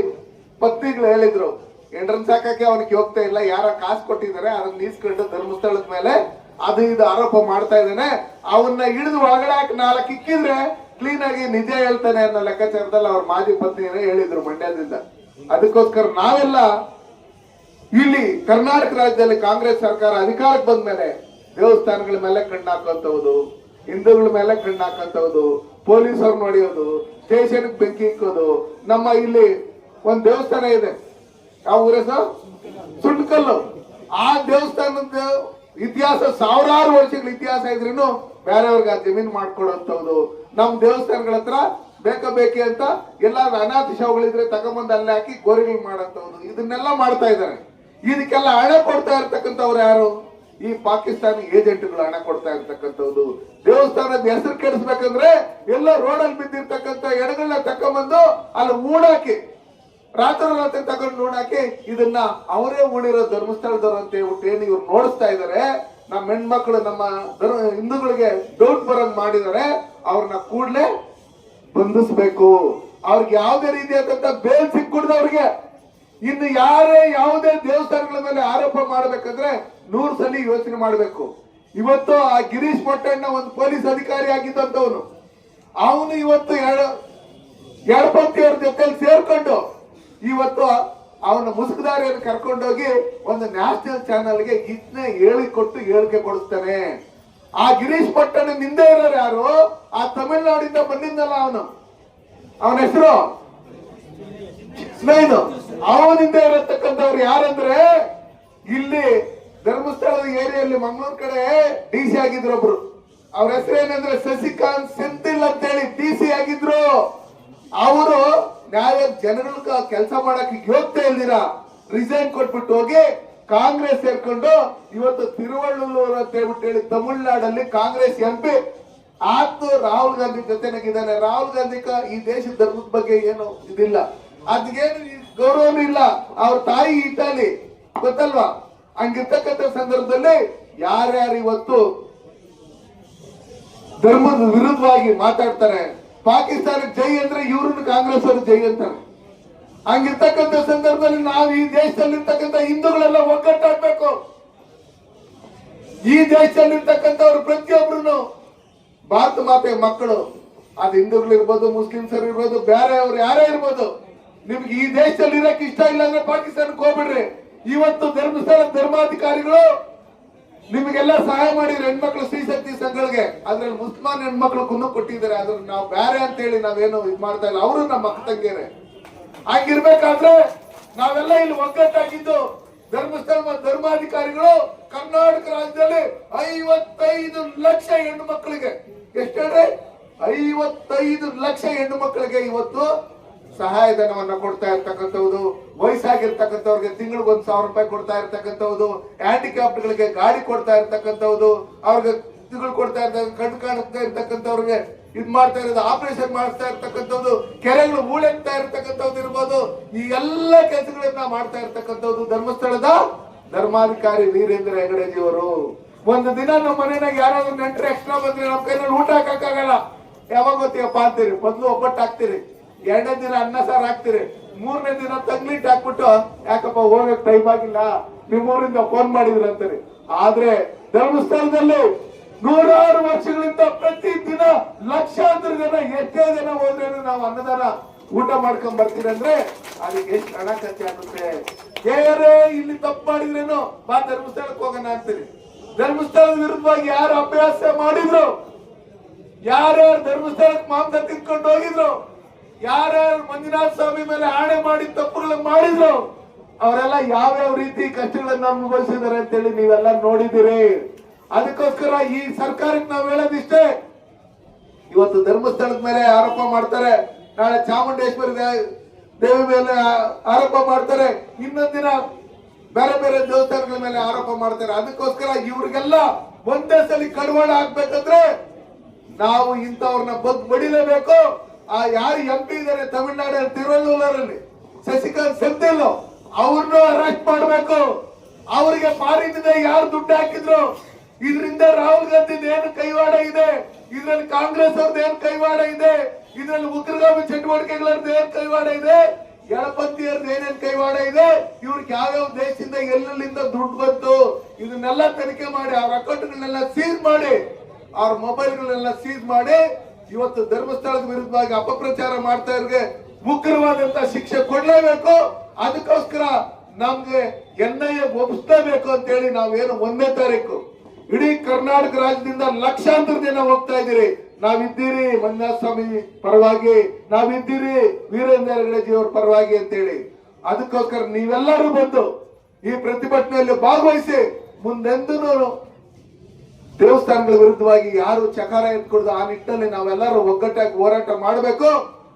ಪತ್ನಿಗಳು ಹೇಳಿದ್ರು ಎಂಡ್ರನ್ ಸಾಕಕ್ಕೆ ಅವನಿಗೆ ಹೋಗ್ತಾ ಇಲ್ಲ, ಯಾರ ಕಾಸು ಕೊಟ್ಟಿದ್ದಾರೆ ಅದನ್ನ ಈಸ್ಕೊಂಡು ಧರ್ಮಸ್ಥಳದ ಮೇಲೆ ಅದು ಇದು ಆರೋಪ ಮಾಡ್ತಾ ಇದ್ದಾನೆ. ಅವನ್ನ ಹಿಡಿದು ಒಳಗಡೆ ಹಾಕಿ 4 ಇಕ್ಕಿದ್ರೆ ಕ್ಲೀನ್ ಆಗಿ ನಿಜ ಹೇಳ್ತಾನೆ ಅನ್ನೋ ಲೆಕ್ಕಾಚಾರದಲ್ಲಿ ಅವ್ರ ಮಾಜಿ ಪತ್ನಿಯರೇ ಹೇಳಿದ್ರು ಮಂಡ್ಯದಿಂದ. ಅದಕ್ಕೋಸ್ಕರ ನಾವೆಲ್ಲ ಇಲ್ಲಿ ಕರ್ನಾಟಕ ರಾಜ್ಯದಲ್ಲಿ ಕಾಂಗ್ರೆಸ್ ಸರ್ಕಾರ ಅಧಿಕಾರಕ್ಕೆ ಬಂದ ಮೇಲೆ ದೇವಸ್ಥಾನಗಳ ಮೇಲೆ ಕಣ್ಣು ಹಾಕುವಂತದ್ದು, ಹಿಂದೂಗಳ ಮೇಲೆ ಕಣ್ಣು ಹಾಕುವಂತದ್ದು, ಪೊಲೀಸರು ನೋಡಿಯೋದು, ಸ್ಟೇಷನ್ ಬೆಂಕಿ ಇಕ್ಕೋದು. ನಮ್ಮ ಇಲ್ಲಿ ಒಂದ್ ದೇವಸ್ಥಾನ ಇದೆ, ಯಾವ ಊರ ಸರ್, ಸುಂಟಕಲ್ಲು. ಆ ದೇವಸ್ಥಾನದ ಇತಿಹಾಸ ಸಾವಿರಾರು ವರ್ಷಗಳ ಇತಿಹಾಸ ಇದ್ರೂ ಬೇರೆಯವ್ರಿಗೆ ಆ ಜಮೀನು ಮಾಡ್ಕೊಡುವಂತದ್ದು. ನಮ್ ದೇವಸ್ಥಾನಗಳ ಹತ್ರ ಬೇಕೇ ಅಂತ ಎಲ್ಲ ಅನಾಥ ಶವಗಳಿದ್ರೆ ತಗೊಂಬಂದು ಅಲ್ಲೇ ಹಾಕಿ ಗೋರಿಗಳು ಮಾಡಂತವ್ರು, ಇದನ್ನೆಲ್ಲ ಮಾಡ್ತಾ ಇದ್ದಾರೆ. ಇದಕ್ಕೆಲ್ಲ ಹಣ ಕೊಡ್ತಾ ಇರ್ತಕ್ಕಂಥವ್ರು ಯಾರು? ಈ ಪಾಕಿಸ್ತಾನಿ ಏಜೆಂಟ್ಗಳು ಹಣ ಕೊಡ್ತಾ ಇರ್ತಕ್ಕಂಥದ್ದು. ದೇವಸ್ಥಾನದ ಹೆಸರು ಕೆಡಿಸ್ಬೇಕಂದ್ರೆ ಎಲ್ಲ ರೋಡಲ್ಲಿ ಬಿದ್ದಿರ್ತಕ್ಕಂಥ ಎಡಗಳನ್ನ ತಕೊಂಬಂದು ಅಲ್ಲಿ ಊಡಾಕಿ ರಾತ್ರಿ ತಗೊಂಡು ನೋಡಾಕಿ ಇದನ್ನ ಅವರೇ ಉಳಿರೋ ಧರ್ಮಸ್ಥಳದವ್ರು ಅಂತ ಹೇಳ್ಬಿಟ್ಟು ಏನು ಇವ್ರು ನೋಡಿಸ್ತಾ ಇದಾರೆ. ನಮ್ಮ ಹೆಣ್ಮಕ್ಳು ನಮ್ಮ ಹಿಂದೂಗಳಿಗೆ ಡೌಟ್ ಬರಂಗ್ ಮಾಡಿದ್ದಾರೆ. ಅವ್ರನ್ನ ಕೂಡ್ಲೆ ಬಂಧಿಸ್ಬೇಕು. ಅವ್ರಿಗೆ ಯಾವುದೇ ರೀತಿಯಾದಂತ ಬೇಲ್ ಸಿಕ್ಕುಡ್ದವ್ರಿಗೆ ಇನ್ನು ಯಾರೇ ಯಾವುದೇ ದೇವಸ್ಥಾನಗಳ ಮೇಲೆ ಆರೋಪ ಮಾಡ್ಬೇಕಂದ್ರೆ 100 ಸಲ ಯೋಚನೆ ಮಾಡ್ಬೇಕು. ಇವತ್ತು ಆ ಗಿರೀಶ್ ಮಟ್ಟಣ್ಣ ಒಂದು ಪೊಲೀಸ್ ಅಧಿಕಾರಿ ಆಗಿದ್ದಂತವನು, ಅವನು ಇವತ್ತು ಎಡಪಂಥಿ ಅವ್ರ ಜೊತೆ ಸೇರ್ಕೊಂಡು ಇವತ್ತು ಅವನ ಮುಸುಕುದಾರಿಯನ್ನು ಕರ್ಕೊಂಡೋಗಿ ಒಂದು ನ್ಯಾಷನಲ್ ಚಾನೆಲ್ಗೆ ಇದನ್ನೇ ಹೇಳಿಕೆ ಕೊಡಿಸ್ತಾನೆ. ಆ ಗಿರೀಶ್ ಪಟ್ಟಣ ನಿಂದೆ ಇರೋರು ಯಾರು? ಆ ತಮಿಳ್ನಾಡಿಂದ ಬಂದಿದ್ದಲ್ಲ ಅವನ ಹೆಸರು ಸ್ನೇಹಿತ. ಅವನಿಂದ ಇರತಕ್ಕಂಥವ್ರು ಯಾರಂದ್ರೆ ಇಲ್ಲಿ ಧರ್ಮಸ್ಥಳದ ಏರಿಯಲ್ಲಿ ಮಂಗಳೂರು ಕಡೆ DC ಆಗಿದ್ರು ಒಬ್ರು. ಅವ್ರ ಹೆಸರು ಏನಂದ್ರೆ ಶಶಿಕಾಂತ್ ಸೆಂಥಿಲ್ ಅಂತ ಹೇಳಿ DC ಆಗಿದ್ರು. ಅವರು ನ್ಯಾಯ ಜನಗಳ ಕೆಲಸ ಮಾಡಕ್ಕೆ ಯೋಗ್ಯತೆ ಇಲ್ದಿರ ರಿಸೈನ್ ಕೊಟ್ಬಿಟ್ಟು ಹೋಗಿ ಕಾಂಗ್ರೆಸ್ ಸೇರ್ಕೊಂಡು ಇವತ್ತು ತಿರುವಳ್ಳೂರು ಅಂತ ಹೇಳ್ಬಿಟ್ಟು ಹೇಳಿ ತಮಿಳುನಾಡಲ್ಲಿ ಕಾಂಗ್ರೆಸ್ MP ಆತು ರಾಹುಲ್ ಗಾಂಧಿ ಜೊತೆನಾಗಿದ್ದಾನೆ. ರಾಹುಲ್ ಗಾಂಧಿ ಈ ದೇಶದ ಧರ್ಮದ ಬಗ್ಗೆ ಏನು ಇದಿಲ್ಲ, ಅದ್ಗೇನು ಗೌರವನೂ ಇಲ್ಲ. ಅವ್ರ ತಾಯಿ ಇಟಾಲಿ ಗೊತ್ತಲ್ವಾ? ಹಂಗಿರ್ತಕ್ಕಂಥ ಸಂದರ್ಭದಲ್ಲಿ ಯಾರ್ಯಾರು ಇವತ್ತು ಧರ್ಮದ ವಿರುದ್ಧವಾಗಿ ಮಾತಾಡ್ತಾರೆ, ಪಾಕಿಸ್ತಾನಕ್ಕೆ ಜೈ ಅಂದ್ರೆ ಇವ್ರನ್ನ ಕಾಂಗ್ರೆಸ್ ಅವರು ಜೈ ಅಂತಾರೆ. ಹಂಗಿರ್ತಕ್ಕಂಥ ಸಂದರ್ಭದಲ್ಲಿ ನಾವು ಈ ದೇಶದಲ್ಲಿರ್ತಕ್ಕಂಥ ಹಿಂದೂಗಳೆಲ್ಲ ಒಗ್ಗಟ್ಟಾಗ್ಬೇಕು. ಈ ದೇಶದಲ್ಲಿರ್ತಕ್ಕಂಥವ್ರು ಪ್ರತಿಯೊಬ್ರು ಭಾರತ ಮಾತೆ ಮಕ್ಕಳು, ಅದು ಹಿಂದೂಗಳಿರ್ಬೋದು, ಮುಸ್ಲಿಮ್ಸರು ಇರ್ಬೋದು, ಬೇರೆ ಅವ್ರು ಯಾರೇ ಇರ್ಬೋದು, ನಿಮ್ಗೆ ಈ ದೇಶದಲ್ಲಿ ಇರಕ್ಕೆ ಇಷ್ಟ ಇಲ್ಲ ಅಂದ್ರೆ ಪಾಕಿಸ್ತಾನಕ್ಕೆ ಹೋಗ್ಬಿಡ್ರಿ. ಇವತ್ತು ಧರ್ಮಸ್ಥಳ ಧರ್ಮಾಧಿಕಾರಿಗಳು ನಿಮಗೆಲ್ಲ ಸಹಾಯ ಮಾಡಿದ್ರೆ ಹೆಣ್ಮಕ್ಳು ಸ್ತ್ರೀಶಕ್ತಿ ಸಂಘಗಳಿಗೆ, ಅದ್ರಲ್ಲಿ ಮುಸ್ಲ್ಮಾನ್ ಹೆಣ್ಮಕ್ಳು ಕುನ್ನು ಕೊಟ್ಟಿದ್ದಾರೆ. ಅದ್ರ ನಾವು ಬೇರೆ ಅಂತ ಹೇಳಿ ನಾವೇನು ಇದು ಮಾಡ್ತಾ ಇಲ್ಲ, ಅವರು ನಮ್ಮ ಅಕ್ಕ ತಂಗಿಯರೇ. ಹಂಗಿರ್ಬೇಕಾದ್ರೆ ನಾವೆಲ್ಲ ಇಲ್ಲಿ ಒಗ್ಗಟ್ಟಾಗಿದ್ದು ಧರ್ಮಸ್ಥಳ ಧರ್ಮಾಧಿಕಾರಿಗಳು ಕರ್ನಾಟಕ ರಾಜ್ಯದಲ್ಲಿ 55 ಲಕ್ಷ ಹೆಣ್ಣು ಮಕ್ಕಳಿಗೆ, ಎಷ್ಟು ಹೇಳ್ರಿ, 55 ಲಕ್ಷ ಹೆಣ್ಣು ಮಕ್ಕಳಿಗೆ ಇವತ್ತು ಸಹಾಯಧನವನ್ನ ಕೊಡ್ತಾ ಇರ್ತಕ್ಕಂಥದ್ದು. ವಯಸ್ಸಾಗಿರ್ತಕ್ಕಂಥವ್ರಿಗೆ ತಿಂಗಳಿಗೆ 1,000 ರೂಪಾಯಿ ಕೊಡ್ತಾ ಇರ್ತಕ್ಕಂಥದ್ದು. ಹ್ಯಾಂಡಿಕ್ಯಾಪ್ಟ್ಗಳಿಗೆ ಗಾಡಿ ಕೊಡ್ತಾ ಇರ್ತಕ್ಕಂಥದ್ದು. ಅವ್ರಿಗೆ ತಿಂಗಳು ಕೊಡ್ತಾ ಇರ್ತಕ್ಕಂಥ ಕಣ್ಣು ಕಾಣಿಸ್ತಾ ಇರ್ತಕ್ಕಂಥವ್ರಿಗೆ ಇದ್ ಮಾಡ್ತಾ ಇರೋದು, ಆಪರೇಷನ್ ಮಾಡ್ತಾ ಇರ್ತಕ್ಕಂಥದ್ದು, ಕೆರೆಗಳು ಹೂಳೆತ್ತಾ ಇರ್ತಕ್ಕಂಥದ್ದು ಇರ್ಬೋದು. ಈ ಎಲ್ಲ ಕೆಲಸಗಳನ್ನ ಮಾಡ್ತಾ ಇರ್ತಕ್ಕಂಥದ್ದು ಧರ್ಮಸ್ಥಳದ ಧರ್ಮಾಧಿಕಾರಿ ವೀರೇಂದ್ರ ಹೆಗಡೆಜಿ ಅವರು. ಒಂದು ದಿನ ನಮ್ಮ ಮನೆಯಾಗ ಯಾರಾದ್ರೂ ನೆಂಟ್ರೆ ಎಕ್ಸ್ಟ್ರಾ ಬಂದ್ರೆ ನಮ್ಮ ಕೈನಲ್ಲಿ ಊಟ ಹಾಕಕ್ಕಾಗಲ್ಲ. ಯಾವಾಗ ಗೊತ್ತೀಯಪ್ಪ ಅಂತೀರಿ, ಮೊದ್ಲು ಒಬ್ಬಟ್ಟು ಹಾಕ್ತಿರಿ, 2ನೇ ದಿನ ಅನ್ನ ಸಾರು ಹಾಕ್ತಿರಿ, 3ನೇ ದಿನ ತಂಗ್ಲಿಟ್ ಹಾಕ್ಬಿಟ್ಟು ಯಾಕಪ್ಪ ಹೋಗಕ್ ಟೈಮ್ ಆಗಿಲ್ಲ, ನಿಮ್ಮೂರಿಂದ ಫೋನ್ ಮಾಡಿದ್ರು ಅಂತಾರೆ. ಆದ್ರೆ ಧರ್ಮಸ್ಥಳದಲ್ಲಿ 100 ವರ್ಷಗಳಿಂದ ಪ್ರತಿ ದಿನ ಲಕ್ಷಾಂತರ ಜನ, ಎಷ್ಟೇ ಜನ ಹೋದ್ರೆ ನಾವು ಅನ್ನದಾನ ಊಟ ಮಾಡ್ಕೊಂಡ್ ಬರ್ತೀರಿ ಅಂದ್ರೆ ಅದಕ್ಕೆ ಎಷ್ಟು ಹಣ ಖರ್ಚಾಗುತ್ತೆ. ಯಾರೇ ಇಲ್ಲಿ ತಪ್ಪು ಮಾಡಿದ್ರೇನು ಬಾ ಧರ್ಮಸ್ಥಳಕ್ಕೆ ಹೋಗೋಣ ಅಂತೀರಿ. ಧರ್ಮಸ್ಥಳದ ವಿರುದ್ಧವಾಗಿ ಯಾರು ಅಭ್ಯಾಸ ಮಾಡಿದ್ರು, ಯಾರ್ಯಾರು ಧರ್ಮಸ್ಥಳಕ್ಕೆ ಮಾಂಸ ತಿನ್ಕೊಂಡು ಹೋಗಿದ್ರು, ಯಾರ್ಯಾರು ಮಂಜುನಾಥ ಸ್ವಾಮಿ ಮೇಲೆ ಆಣೆ ಮಾಡಿ ತಪ್ಪುಗಳನ್ನು ಮಾಡಿದ್ರು, ಅವರೆಲ್ಲ ಯಾವ್ಯಾವ ರೀತಿ ಕಷ್ಟಗಳನ್ನ ಅನುಭವಿಸಿದ್ದಾರೆ ಅಂತೇಳಿ ನೀವೆಲ್ಲ ನೋಡಿದಿರಿ. ಅದಕ್ಕೋಸ್ಕರ ಈ ಸರ್ಕಾರಕ್ಕೆ ನಾವು ಹೇಳೋದಿಷ್ಟೇ, ಇವತ್ತು ಧರ್ಮಸ್ಥಳದ ಮೇಲೆ ಆರೋಪ ಮಾಡ್ತಾರೆ, ನಾಳೆ ಚಾಮುಂಡೇಶ್ವರಿ ದೇವಿ ಮೇಲೆ ಆರೋಪ ಮಾಡ್ತಾರೆ, ಇನ್ನೊಂದ್ ದಿನ ಬೇರೆ ಬೇರೆ ದೇವಸ್ಥಾನಗಳ ಮೇಲೆ ಆರೋಪ ಮಾಡ್ತಾರೆ. ಅದಕ್ಕೋಸ್ಕರ ಇವ್ರಿಗೆಲ್ಲ ಒಂದೇ ಸಲ ಕಡಿವಾಣ ಹಾಕ್ಬೇಕಂದ್ರೆ ನಾವು ಇಂಥವ್ರನ್ನ ಬಡಿಲೇಬೇಕು. ಆ ಯಾರು MP ಇದ್ದಾರೆ ತಮಿಳುನಾಡಿನ ತಿರುವಲ್ಲೂರಲ್ಲಿ ಶಶಿಕಾಂತ್ ಸೆಂಥಿಲ್, ಅವ್ರನ್ನು ಅರೆಸ್ಟ್ ಮಾಡಬೇಕು. ಅವರಿಗೆ ಫಾರಿನ್ ಯಾರು ದುಡ್ಡು ಹಾಕಿದ್ರು, ಇದರಿಂದ ರಾಹುಲ್ ಗಾಂಧಿ ಏನು ಕೈವಾಡ ಇದೆ, ಇದರಲ್ಲಿ ಕಾಂಗ್ರೆಸ್ ಅವ್ರದ್ದು ಏನು ಕೈವಾಡ ಇದೆ, ಇದರಲ್ಲಿ ಉಗ್ರಗಾಮಿ ಚಟುವಟಿಕೆಗಳದ್ದು ಏನು ಕೈವಾಡ ಇದೆ, ಎಳಪಂಥೀಯರದ್ದು ಏನೇನ್ ಕೈವಾಡ ಇದೆ, ಇವ್ರಿಗೆ ಯಾವ್ಯಾವ ದೇಶದಿಂದ ಎಲ್ಲೆಲ್ಲಿಂದ ದುಡ್ಡು ಬಂತು, ಇದನ್ನೆಲ್ಲ ತನಿಖೆ ಮಾಡಿ ಅವ್ರ ಅಕೌಂಟ್ಗಳನ್ನೆಲ್ಲ ಸೀಸ್ ಮಾಡಿ, ಅವ್ರ ಮೊಬೈಲ್ಗಳನ್ನೆಲ್ಲ ಸೀಸ್ ಮಾಡಿ, ಇವತ್ತು ಧರ್ಮಸ್ಥಳದ ವಿರುದ್ಧವಾಗಿ ಅಪಪ್ರಚಾರ ಮಾಡ್ತಾ ಇವ್ರಿಗೆ ಉಗ್ರವಾದಂತ ಶಿಕ್ಷೆ ಕೊಡ್ಲೇಬೇಕು. ಅದಕ್ಕೋಸ್ಕರ ನಮ್ಗೆ NIA ಒಪ್ಪಿಸಲೇಬೇಕು ಅಂತ ಹೇಳಿ ನಾವೇನು 1ನೇ ತಾರೀಕು ಇಡೀ ಕರ್ನಾಟಕ ರಾಜ್ಯದಿಂದ ಲಕ್ಷಾಂತರ ಜನ ಹೋಗ್ತಾ ಇದ್ದೀರಿ. ನಾವಿದ್ದೀರಿ ಮಂಜುನಾಥ ಸ್ವಾಮಿ ಪರವಾಗಿ, ನಾವಿದ್ದೀರಿ ವೀರೇಂದ್ರ ಹೆಗಡೆಜಿ ಅವ್ರ ಪರವಾಗಿ ಅಂತೇಳಿ. ಅದಕ್ಕೋಸ್ಕರ ನೀವೆಲ್ಲರೂ ಬಂದು ಈ ಪ್ರತಿಭಟನೆಯಲ್ಲಿ ಭಾಗವಹಿಸಿ ಮುಂದೆಂದೂ ದೇವಸ್ಥಾನಗಳ ವಿರುದ್ಧವಾಗಿ ಯಾರು ಚಕಾರ ಎತ್ಕೊಡ್ದು ಆ ನಿಟ್ಟಿನಲ್ಲಿ ನಾವೆಲ್ಲರೂ ಒಗ್ಗಟ್ಟಾಗಿ ಹೋರಾಟ ಮಾಡಬೇಕು.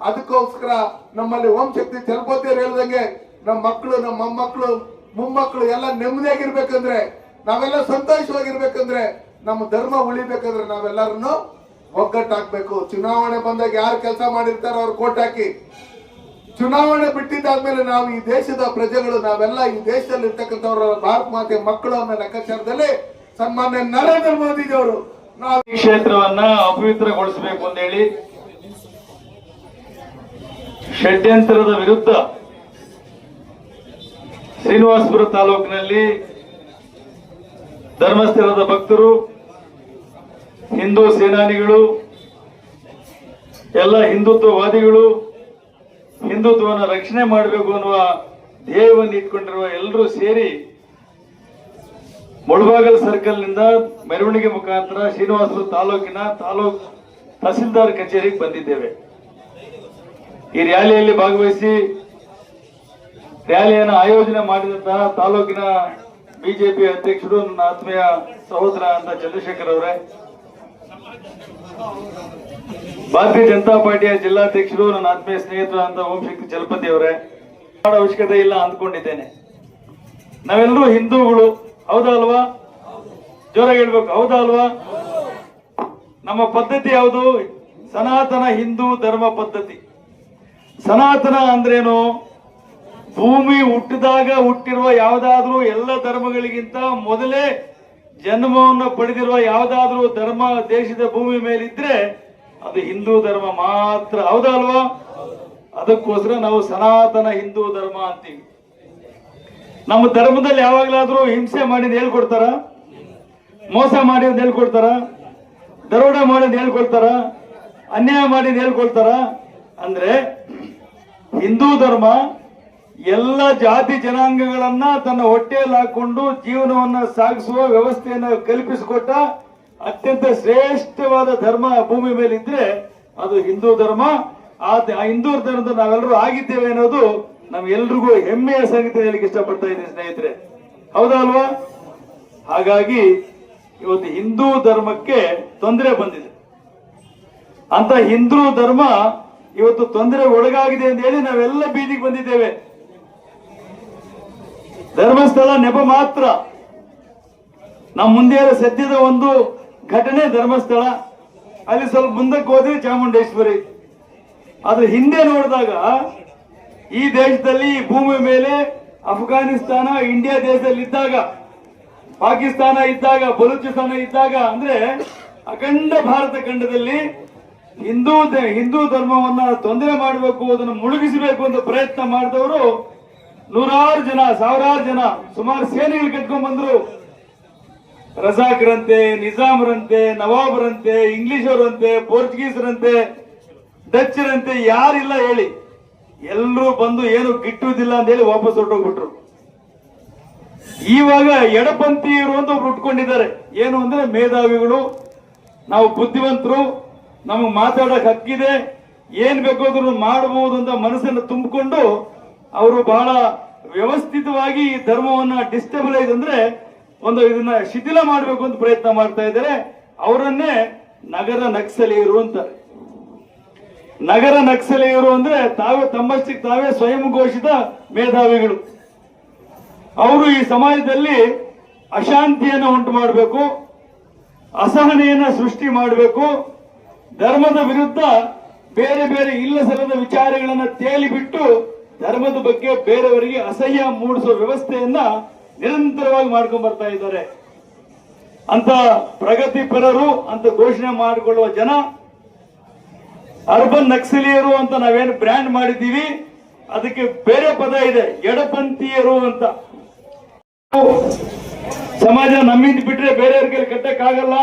ಅದಕ್ಕೋಸ್ಕರ ನಮ್ಮಲ್ಲಿ ಓಂ ಶಕ್ತಿ ಚಲಪತಿಯರು ಹೇಳ್ದಂಗೆ ನಮ್ಮ ಮಕ್ಕಳು, ನಮ್ಮ ಮೊಮ್ಮಕ್ಕಳು, ಮೊಮ್ಮಕ್ಕಳು ಎಲ್ಲ ನೆಮ್ಮದಿಯಾಗಿರ್ಬೇಕಂದ್ರೆ, ನಾವೆಲ್ಲ ಸಂತೋಷವಾಗಿರ್ಬೇಕಂದ್ರೆ, ನಮ್ಮ ಧರ್ಮ ಉಳಿಬೇಕಂದ್ರೆ ನಾವೆಲ್ಲರನ್ನು ಒಗ್ಗಟ್ಟಾಕ್ಬೇಕು. ಚುನಾವಣೆ ಬಂದಾಗ ಯಾರು ಕೆಲಸ ಮಾಡಿರ್ತಾರೋ ಅವ್ರು ಕೋಟ್ ಹಾಕಿ, ಚುನಾವಣೆ ಬಿಟ್ಟಿದ್ದಾದ್ಮೇಲೆ ನಾವು ಈ ದೇಶದ ಪ್ರಜೆಗಳು, ನಾವೆಲ್ಲ ಈ ದೇಶದಲ್ಲಿ ಇರ್ತಕ್ಕಂಥವ್ರ ಭಾರತ ಮಾತೆ ಮಕ್ಕಳು ಅನ್ನೋ ಲೆಕ್ಕಾಚಾರದಲ್ಲಿ ಸನ್ಮಾನ್ಯ ನರೇಂದ್ರ ಮೋದಿಜಿ ಅವರು ನಾವು ಈ ಕ್ಷೇತ್ರವನ್ನ ಅಪವಿತ್ರಗೊಳಿಸಬೇಕು ಅಂತ ಹೇಳಿ ಷಡ್ಯಂತ್ರದ ವಿರುದ್ಧ ಶ್ರೀನಿವಾಸಪುರ ತಾಲೂಕಿನಲ್ಲಿ ಧರ್ಮಸ್ಥಳದ ಭಕ್ತರು, ಹಿಂದೂ ಸೇನಾನಿಗಳು, ಎಲ್ಲ ಹಿಂದುತ್ವವಾದಿಗಳು, ಹಿಂದುತ್ವವನ್ನು ರಕ್ಷಣೆ ಮಾಡಬೇಕು ಅನ್ನುವ ಧ್ಯೇಯವನ್ನು ಇಟ್ಕೊಂಡಿರುವ ಎಲ್ಲರೂ ಸೇರಿ ಮುಳಬಾಗಲ್ ಸರ್ಕಲ್ ನಿಂದ ಮೆರವಣಿಗೆ ಮುಖಾಂತರ ಶ್ರೀನಿವಾಸಪುರ ತಾಲೂಕಿನ ತಹಸೀಲ್ದಾರ್ ಕಚೇರಿಗೆ ಬಂದಿದ್ದೇವೆ. ಈ ರ್ಯಾಲಿಯಲ್ಲಿ ಭಾಗವಹಿಸಿ ರ್ಯಾಲಿಯನ್ನು ಆಯೋಜನೆ ಮಾಡಿದಂತಹ ತಾಲೂಕಿನ ಬಿಜೆಪಿ ಅಧ್ಯಕ್ಷರು, ನನ್ನ ಆತ್ಮೀಯ ಸಹೋದರ ಅಂತ ಚಂದ್ರಶೇಖರ್ ಅವರೇ, ಭಾರತೀಯ ಜನತಾ ಪಾರ್ಟಿಯ ಜಿಲ್ಲಾಧ್ಯಕ್ಷರು, ನನ್ನ ಆತ್ಮೀಯ ಸ್ನೇಹಿತರು ಅಂತ ಓಂ ಶಕ್ತಿ ಚಲಪತಿ ಅವರೇ, ಅವಶ್ಯಕತೆ ಇಲ್ಲ ಅಂದ್ಕೊಂಡಿದ್ದೇನೆ. ನಾವೆಲ್ಲರೂ ಹಿಂದೂಗಳು, ಹೌದಾ ಅಲ್ವಾ? ಜೋರಾಗಿ ಹೇಳ್ಬೇಕು, ಹೌದಾ ಅಲ್ವಾ? ನಮ್ಮ ಪದ್ಧತಿ ಯಾವುದು? ಸನಾತನ ಹಿಂದೂ ಧರ್ಮ ಪದ್ಧತಿ. ಸನಾತನ ಅಂದ್ರೇನು? ಭೂಮಿ ಹುಟ್ಟಿದಾಗ ಹುಟ್ಟಿರುವ ಯಾವುದಾದ್ರೂ ಎಲ್ಲ ಧರ್ಮಗಳಿಗಿಂತ ಮೊದಲೇ ಜನ್ಮವನ್ನು ಪಡೆದಿರುವ ಯಾವುದಾದ್ರೂ ಧರ್ಮ ದೇಶದ ಭೂಮಿ ಮೇಲಿದ್ರೆ ಅದು ಹಿಂದೂ ಧರ್ಮ ಮಾತ್ರ, ಹೌದಾ ಅಲ್ವಾ? ಅದಕ್ಕೋಸ್ಕರ ನಾವು ಸನಾತನ ಹಿಂದೂ ಧರ್ಮ ಅಂತೀವಿ. ನಮ್ಮ ಧರ್ಮದಲ್ಲಿ ಯಾವಾಗಲಾದ್ರೂ ಹಿಂಸೆ ಮಾಡಿದ್ ಹೇಳ್ಕೊಡ್ತಾರ? ಮೋಸ ಮಾಡಿದ್ ಹೇಳ್ಕೊಡ್ತಾರ? ದರೋಡ ಮಾಡಿದ್ ಹೇಳ್ಕೊಡ್ತಾರ? ಅನ್ಯಾಯ ಮಾಡಿದ್ ಹೇಳ್ಕೊಡ್ತಾರ? ಅಂದ್ರೆ ಹಿಂದೂ ಧರ್ಮ ಎಲ್ಲ ಜಾತಿ ಜನಾಂಗಗಳನ್ನ ತನ್ನ ಹೊಟ್ಟೆಯಲ್ಲಿ ಹಾಕೊಂಡು ಜೀವನವನ್ನ ಸಾಗಿಸುವ ವ್ಯವಸ್ಥೆಯನ್ನು ಕಲ್ಪಿಸಿಕೊಟ್ಟ ಅತ್ಯಂತ ಶ್ರೇಷ್ಠವಾದ ಧರ್ಮ ಭೂಮಿ ಮೇಲೆ ಇದ್ರೆ ಅದು ಹಿಂದೂ ಧರ್ಮ. ಆ ಹಿಂದೂ ಧರ್ಮದ ನಾವೆಲ್ಲರೂ ಆಗಿದ್ದೇವೆ ಅನ್ನೋದು ನಮ್ಗೆಲ್ರಿಗೂ ಹೆಮ್ಮೆಯ ಸಂಗತಿ ಹೇಳಲಿಕ್ಕೆ ಇಷ್ಟಪಡ್ತಾ ಇದ್ದೀನಿ ಸ್ನೇಹಿತರೆ, ಹೌದಾ ಅಲ್ವಾ? ಹಾಗಾಗಿ ಇವತ್ತು ಹಿಂದೂ ಧರ್ಮಕ್ಕೆ ತೊಂದರೆ ಬಂದಿದೆ. ಅಂತ ಹಿಂದೂ ಧರ್ಮ ಇವತ್ತು ತೊಂದರೆ ಒಳಗಾಗಿದೆ ಅಂತ ಹೇಳಿ ನಾವೆಲ್ಲ ಬೀದಿಗೆ ಬಂದಿದ್ದೇವೆ. ಧರ್ಮಸ್ಥಳ ನೆಪ ಮಾತ್ರ. ನಮ್ಮ ಮುಂದೆ ಸದ್ಯದ ಒಂದು ಘಟನೆ ಧರ್ಮಸ್ಥಳ, ಅಲ್ಲಿ ಸ್ವಲ್ಪ ಮುಂದಕ್ಕೆ ಹೋದ್ರೆ ಚಾಮುಂಡೇಶ್ವರಿ. ಆದ್ರೆ ಹಿಂದೆ ನೋಡಿದಾಗ ಈ ದೇಶದಲ್ಲಿ ಈ ಭೂಮಿ ಮೇಲೆ ಅಫ್ಘಾನಿಸ್ತಾನ, ಇಂಡಿಯಾ ದೇಶದಲ್ಲಿ ಇದ್ದಾಗ, ಪಾಕಿಸ್ತಾನ ಇದ್ದಾಗ, ಬಲೂಚಿಸ್ತಾನ ಇದ್ದಾಗ, ಅಂದ್ರೆ ಅಖಂಡ ಭಾರತ ಖಂಡದಲ್ಲಿ ಹಿಂದೂ ಧರ್ಮವನ್ನ ತೊಂದರೆ ಮಾಡಬೇಕು, ಅದನ್ನು ಮುಳುಗಿಸಬೇಕು ಅಂತ ಪ್ರಯತ್ನ ಮಾಡಿದವರು ನೂರಾರು ಜನ, ಸಾವಿರಾರು ಜನ, ಸುಮಾರು ಸೇನೆಗಳು ಕಟ್ಕೊಂಡ್ ಬಂದ್ರು. ರಜಾಕರಂತೆ, ನಿಜಾಮರಂತೆ, ನವಾಬರಂತೆ, ಇಂಗ್ಲಿಷರಂತೆ, ಪೋರ್ಚುಗೀಸರಂತೆ, ಡಚ್ಚರಂತೆ, ಯಾರಿಲ್ಲ ಹೇಳಿ ಎಲ್ಲರೂ ಬಂದು ಏನು ಗಿಟ್ಟುವುದಿಲ್ಲ ಅಂತ ಹೇಳಿ ವಾಪಸ್ ಹೊರಟೋಗ್ಬಿಟ್ರು. ಇವಾಗ ಎಡಪಂಥೀಯರು ಅಂತ ಒಬ್ರು ಉಟ್ಕೊಂಡಿದ್ದಾರೆ. ಏನು ಅಂದ್ರೆ ಮೇಧಾವಿಗಳು, ನಾವು ಬುದ್ಧಿವಂತರು, ನಮಗೆ ಮಾತಾಡಕ್ ಹಕ್ಕಿದೆ, ಏನ್ ಬೇಕಾದ್ರೂ ಮಾಡಬಹುದು ಅಂತ ಮನಸ್ಸನ್ನು ತುಂಬಿಕೊಂಡು ಅವರು ಬಹಳ ವ್ಯವಸ್ಥಿತವಾಗಿ ಈ ಧರ್ಮವನ್ನ ಡಿಸ್ಟೆಬಲೈಸ್ ಅಂದ್ರೆ ಇದನ್ನ ಶಿಥಿಲ ಮಾಡಬೇಕು ಅಂತ ಪ್ರಯತ್ನ ಮಾಡ್ತಾ ಇದ್ದಾರೆ. ಅವರನ್ನೇ ನಗರ ನಕ್ಸಲೀಯರು ಅಂತಾರೆ. ನಗರ ನಕ್ಸಲೀಯರು ಅಂದ್ರೆ ತಮ್ಮಷ್ಟಕ್ಕೆ ತಾವೇ ಸ್ವಯಂ ಘೋಷಿತ ಮೇಧಾವಿಗಳು. ಅವರು ಈ ಸಮಾಜದಲ್ಲಿ ಅಶಾಂತಿಯನ್ನು ಉಂಟು ಮಾಡಬೇಕು, ಅಸಹನೆಯನ್ನ ಸೃಷ್ಟಿ ಮಾಡಬೇಕು, ಧರ್ಮದ ವಿರುದ್ಧ ಬೇರೆ ಬೇರೆ ಇಲ್ಲಸಲ್ಲದ ವಿಚಾರಗಳನ್ನ ತೇಲಿಬಿಟ್ಟು ಧರ್ಮದ ಬಗ್ಗೆ ಬೇರೆಯವರಿಗೆ ಅಸಹ್ಯ ಮೂಡಿಸುವ ವ್ಯವಸ್ಥೆಯನ್ನ ನಿರಂತರವಾಗಿ ಮಾಡ್ಕೊಂಡ್ ಬರ್ತಾ ಇದ್ದಾರೆ. ಅಂತ ಪ್ರಗತಿಪರರು ಅಂತ ಘೋಷಣೆ ಮಾಡಿಕೊಳ್ಳುವ ಜನ ಅರ್ಬನ್ ನಕ್ಸಲೀಯರು ಅಂತ ನಾವೇನು ಬ್ರ್ಯಾಂಡ್ ಮಾಡಿದ್ದೀವಿ, ಅದಕ್ಕೆ ಬೇರೆ ಪದ ಇದೆ, ಎಡಪಂಥೀಯರು ಅಂತ. ಸಮಾಜ ನಮ್ಮಿಂದ ಬಿಟ್ರೆ ಬೇರೆಯವ್ರ ಕೈಲಿ ಕಟ್ಟಕ್ಕಾಗಲ್ಲ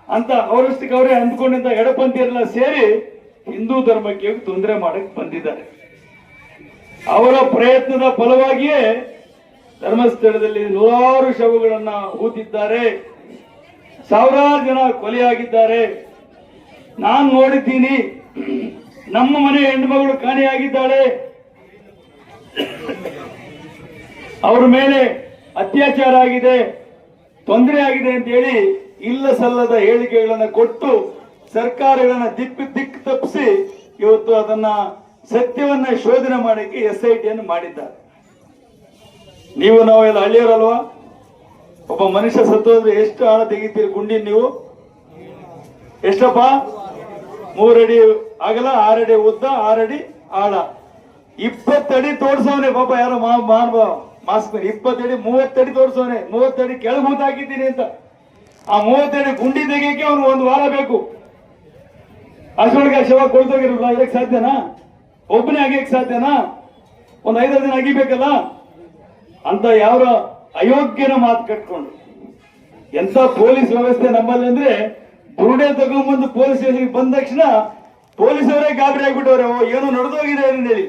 ಅಂತ ಅವರಷ್ಟಕ್ಕೆ ಅವರೇ ಅಂದ್ಕೊಂಡಿದ್ದ ಎಡಪಂಥೀಯರೆಲ್ಲ ಸೇರಿ ಹಿಂದೂ ಧರ್ಮಕ್ಕೆ ತೊಂದರೆ ಮಾಡಕ್ ಬಂದಿದ್ದಾರೆ. ಅವರ ಪ್ರಯತ್ನದ ಫಲವಾಗಿಯೇ ಧರ್ಮಸ್ಥಳದಲ್ಲಿ ನೂರಾರು ಶವಗಳನ್ನ ಹೂತಿದ್ದಾರೆ, ಸಾವಿರಾರು ಜನ ಕೊಲೆಯಾಗಿದ್ದಾರೆ. ನಾನು ನೋಡಿದ್ದೀನಿ, ನಮ್ಮ ಮನೆ ಹೆಣ್ಣುಮಗಳು ಕಾಣೆಯಾಗಿದ್ದಾಳೆ, ಅವರ ಮೇಲೆ ಅತ್ಯಾಚಾರ ಆಗಿದೆ, ತೊಂದರೆ ಆಗಿದೆ ಅಂತ ಹೇಳಿ ಇಲ್ಲ ಸಲ್ಲದ ಹೇಳಿಕೆಗಳನ್ನ ಕೊಟ್ಟು ಸರ್ಕಾರಗಳನ್ನ ದಿಕ್ಕು ತಪ್ಪಿಸಿ ಇವತ್ತು ಅದನ್ನ ಸತ್ಯವನ್ನ ಶೋಧನೆ ಮಾಡಕ್ಕೆ SIT ಅನ್ನು ಮಾಡಿದ್ದಾರೆ. ನೀವು ನಾವೆಲ್ಲ ಹಳ್ಳಿಯವರಲ್ವಾ? ಒಬ್ಬ ಮನುಷ್ಯ ಸತ್ತೋದ್ರೆ ಎಷ್ಟು ಆಳ ತೆಗಿತೀರಿ ಗುಂಡಿ? ನೀವು ಎಷ್ಟಪ್ಪ? 3 ಅಡಿ ಅಗಲ, 6 ಅಡಿ ಉದ್ದ, 6 ಅಡಿ ಆಳ, 20 ಅಡಿ ತೋರ್ಸವನೆ ಪಾಪ. ಯಾರೋ ಮಾಸ್ಕ್ 20 ಅಡಿ 30 ಅಡಿ ತೋರ್ಸವನೆ, 30 ಅಡಿ ಕೆಳಗೆ ಹೂತ್ ಹಾಕಿದ್ದೀನಿ ಅಂತ. ಆ 30 ಅಡಿ ಗುಂಡಿ ತೆಗಿಯಕ್ಕೆ ಅವನು 1 ವಾರ ಬೇಕು. ಅಷ್ಟೊಳಗೆ ಶವ ಕೊಳ್ತೋಗಿರಲ್ಲ, ಆಗಕ್ಕೆ ಸಾಧ್ಯನಾ? ಒಬ್ಬನೇ ಆಗಕ್ಕೆ ಸಾಧ್ಯನಾ? 5 ದಿನ ಅಗಿಬೇಕಲ್ಲ ಅಂತ ಯಾವ ಅಯೋಗ್ಯನ ಮಾತು ಕಟ್ಕೊಂಡು ಎಂತ ಪೊಲೀಸ್ ವ್ಯವಸ್ಥೆ ನಮ್ಮಲ್ಲಿ ಅಂದ್ರೆ, ಬುರುಡೆ ತಗೊಂಡ್ಬಂದು ಪೊಲೀಸ್ ಸ್ಟೇಷನ್ಗೆ ಬಂದ ತಕ್ಷಣ ಪೊಲೀಸವರೇ ಗಾಬರಿ ಆಗ್ಬಿಟ್ಟವ್ರೆ, ಏನೋ ನಡೆದೋಗಿದೆ ಹೇಳಿ.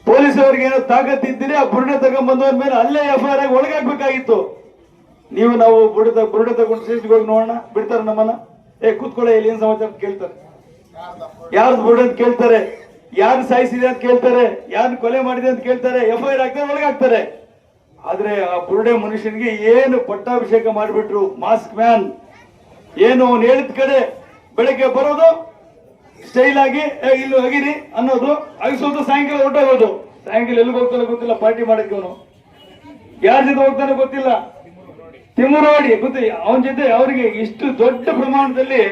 ಪೊಲೀಸ್ ಅವ್ರಿಗೆ ಏನೋ ತಾಕತ್ತಿದ್ದೀರಿ, ಆ ಬುರುಡೆ ತಗೊಂಡ್ಬಂದವ್ರ ಮೇಲೆ ಅಲ್ಲೇ FIR ಆಗಿ ಒಳಗಾಗ್ಬೇಕಾಗಿತ್ತು. ನಾವು ಬುರುಡೆ ತಗೊಂಡು ಸ್ಟೇಷನ್ಗೆ ಹೋಗಿ ನೋಡೋಣ, ಬಿಡ್ತಾರೆ ನಮ್ಮನ್ನ? ಕೂತ್ಕೊಳ್ಳೆ, ಇಲ್ಲಿ ಏನ್ ಸಮಾಚಾರ ಕೇಳ್ತಾರೆ. ಯಾರ್ದು ಬುರುಡೆ ಅಂತ ಕೇಳ್ತಾರೆ, ಯಾರು ಸಾಯಿಸಿದೆ ಅಂತ ಕೇಳ್ತಾರೆ, ಯಾರು ಕೊಲೆ ಮಾಡಿದೆ ಅಂತ ಕೇಳ್ತಾರೆ, FIR ಆಗ್ತಾರೆ, ಒಳಗಾಗ್ತಾರೆ. ಆದ್ರೆ ಆ ಬುರುಡೆ ಮನುಷ್ಯನಿಗೆ ಏನು ಪಟ್ಟಾಭಿಷೇಕ ಮಾಡಿಬಿಟ್ರು. ಮಾಸ್ಕ್ ಮ್ಯಾನ್ ಏನು ಅವನು ಹೇಳಿದ ಕಡೆ ಬೆಳಗ್ಗೆ ಬರೋದು, ಸ್ಟೈಲ್ ಆಗಿ ಇಲ್ಲಿ ಹೋಗಿರಿ ಅನ್ನೋದು, ಅಗಿಸೋದು, ಸಾಯಂಕಾಲ ಹೊರಟೋಗೋದು. ಸಾಯಂಕಾಲ ಎಲ್ಲಿಗೆ ಹೋಗ್ತಾನೆ ಗೊತ್ತಿಲ್ಲ, ಪಾರ್ಟಿ ಮಾಡಕ್ಕೆ ಅವನು ಯಾರ ಜೊತೆ ಹೋಗ್ತಾನೆ ಗೊತ್ತಿಲ್ಲ, ತಿಮ್ಮರೋಡಿ ಗೊತ್ತಿಲ್ಲ ಅವನ ಜೊತೆ. ಅವರಿಗೆ ಇಷ್ಟು ದೊಡ್ಡ ಪ್ರಮಾಣದಲ್ಲಿ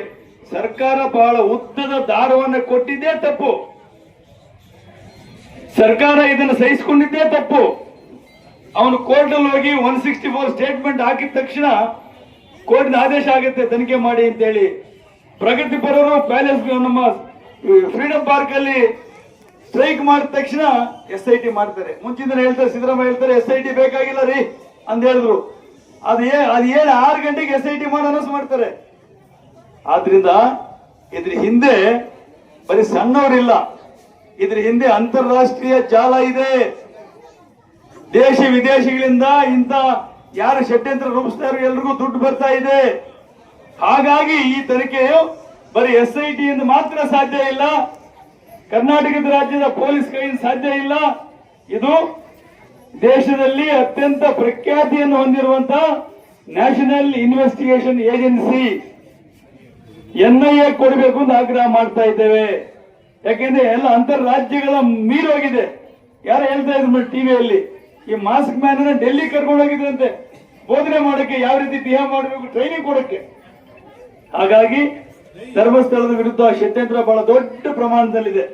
ಸರ್ಕಾರ ಬಹಳ ಉದ್ದದ ದಾರವನ್ನು ಕೊಟ್ಟಿದ್ದೇ ತಪ್ಪು, ಸರ್ಕಾರ ಇದನ್ನು ಸಹಿಸಿಕೊಂಡಿದ್ದೇ ತಪ್ಪು. ಅವನು ಕೋರ್ಟ್ ಅಲ್ಲಿ ಹೋಗಿ 164 ಸ್ಟೇಟ್ಮೆಂಟ್ ಹಾಕಿದ ತಕ್ಷಣ ಕೋರ್ಟ್ ಆದೇಶ ಆಗುತ್ತೆ ತನಿಖೆ ಮಾಡಿ ಅಂತ ಹೇಳಿ. ಪ್ರಗತಿಪರರು ಪ್ಯಾಲೇಸ್ ನಮ್ಮ ಫ್ರೀಡಂ ಪಾರ್ಕ್ ಅಲ್ಲಿ ಸ್ಟ್ರೈಕ್ ಮಾಡಿದ ತಕ್ಷಣ SIT ಮಾಡ್ತಾರೆ. ಮುಂಚಿನ ಹೇಳ್ತಾರೆ, ಸಿದ್ದರಾಮಯ್ಯ ಹೇಳ್ತಾರೆ SIT ಬೇಕಾಗಿಲ್ಲ ರೀ ಅಂತ ಹೇಳಿದ್ರು. ಅದು ಏನು 6 ಗಂಟೆಗೆ SIT ಮಾಡಿ ಅನೌನ್ಸ್ ಮಾಡ್ತಾರೆ. ಆದ್ರಿಂದ ಇದ್ರ ಹಿಂದೆ ಬರೀ ಸಣ್ಣವರಿಲ್ಲ, ಇದ್ರ ಹಿಂದೆ ಅಂತಾರಾಷ್ಟ್ರೀಯ ಜಾಲ ಇದೆ. ದೇಶ ವಿದೇಶಗಳಿಂದ ಇಂಥ ಯಾರು ಷಡ್ಯಂತ್ರ ರೂಪಿಸ್ತಾ ಇರೋ ಎಲ್ರಿಗೂ ದುಡ್ಡು ಬರ್ತಾ ಇದೆ. ಹಾಗಾಗಿ ಈ ತನಿಖೆಯು ಬರೀ SIT ಇಂದ ಮಾತ್ರ ಸಾಧ್ಯ ಇಲ್ಲ, ಕರ್ನಾಟಕದ ರಾಜ್ಯದ ಪೊಲೀಸ್ ಕೈಯಿಂದ ಸಾಧ್ಯ ಇಲ್ಲ. ಇದು ದೇಶದಲ್ಲಿ ಅತ್ಯಂತ ಪ್ರಖ್ಯಾತಿಯನ್ನು ಹೊಂದಿರುವಂತಹ ನ್ಯಾಷನಲ್ ಇನ್ವೆಸ್ಟಿಗೇಷನ್ ಏಜೆನ್ಸಿ NIA ಕೊಡಬೇಕು ಅಂತ ಆಗ್ರಹ ಮಾಡ್ತಾ ಇದ್ದೇವೆ. ಯಾಕೆಂದ್ರೆ ಎಲ್ಲ ಅಂತರ್ರಾಜ್ಯಗಳ ಮೀರೋಗಿದೆ. ಯಾರು ಹೇಳ್ತಾ ಇದ್ರು ಟಿವಿಯಲ್ಲಿ, ಈ ಮಾಸ್ಕ್ ಮ್ಯಾನ್ ಅನ್ನ ಡೆಲ್ಲಿ ಕರ್ಕೊಂಡು ಹೋಗಿದ್ರಂತೆ ಬೋಧನೆ ಮಾಡಕ್ಕೆ, ಯಾವ ರೀತಿ ಬಿಹೇವ್ ಮಾಡಬೇಕು ಟ್ರೈನಿಂಗ್ ಕೊಡಕ್ಕೆ. ಹಾಗಾಗಿ ಧರ್ಮಸ್ಥಳದ ವಿರುದ್ಧ ಷಡ್ಯಂತ್ರ ಬಹಳ ದೊಡ್ಡ ಪ್ರಮಾಣದಲ್ಲಿದೆ.